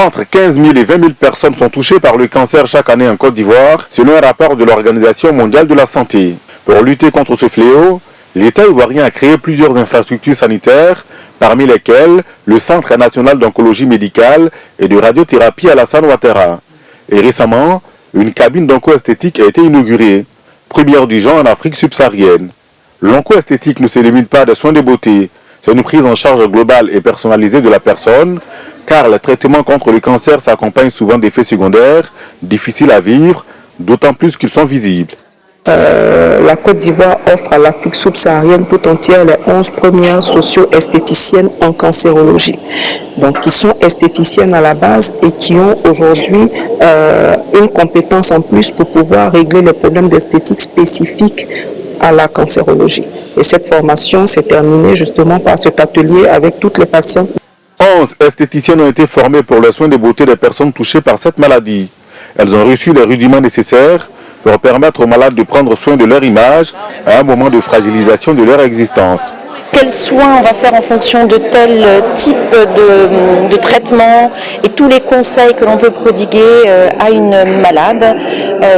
Entre 15 000 et 20 000 personnes sont touchées par le cancer chaque année en Côte d'Ivoire, selon un rapport de l'Organisation mondiale de la santé. Pour lutter contre ce fléau, l'État ivoirien a créé plusieurs infrastructures sanitaires, parmi lesquelles le Centre national d'oncologie médicale et de radiothérapie Alassane Ouattara. Et récemment, une cabine d'onco-esthétique a été inaugurée, première du genre en Afrique subsaharienne. L'onco-esthétique ne se limite pas à des soins de beauté, c'est une prise en charge globale et personnalisée de la personne, car le traitement contre le cancer s'accompagne souvent d'effets secondaires, difficiles à vivre, d'autant plus qu'ils sont visibles. La Côte d'Ivoire offre à l'Afrique subsaharienne tout entière les 11 premières socio-esthéticiennes en cancérologie. Donc, qui sont esthéticiennes à la base et qui ont aujourd'hui une compétence en plus pour pouvoir régler les problèmes d'esthétique spécifiques à la cancérologie. Et cette formation s'est terminée justement par cet atelier avec toutes les patientes. 11 esthéticiennes ont été formées pour les soins de beauté des personnes touchées par cette maladie. Elles ont reçu les rudiments nécessaires pour permettre aux malades de prendre soin de leur image à un moment de fragilisation de leur existence. Quels soins on va faire en fonction de tel type de traitement et tous les conseils que l'on peut prodiguer à une malade.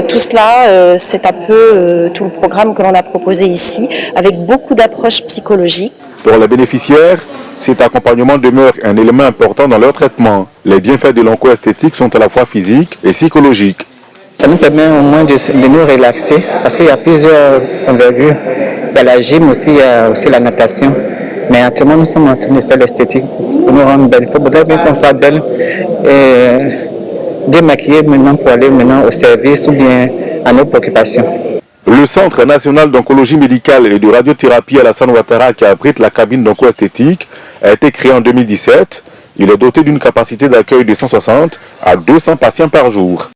Tout cela, c'est un peu tout le programme que l'on a proposé ici, avec beaucoup d'approches psychologiques. Pour les bénéficiaires, cet accompagnement demeure un élément important dans leur traitement. Les bienfaits de l'onco-esthétique sont à la fois physiques et psychologiques. Ça nous permet au moins de nous relaxer parce qu'il y a plusieurs envergures. Il y a la gym aussi, il y a aussi la natation. Mais actuellement, nous sommes en train de faire l'esthétique pour nous rendre belles. Il faut peut-être bien qu'on soit belle et démaquiller maintenant pour aller maintenant au service ou bien à nos préoccupations. Le Centre national d'oncologie médicale et de radiothérapie Alassane Ouattara, qui abrite la cabine d'onco-esthétique, a été créé en 2017. Il est doté d'une capacité d'accueil de 160 à 200 patients par jour.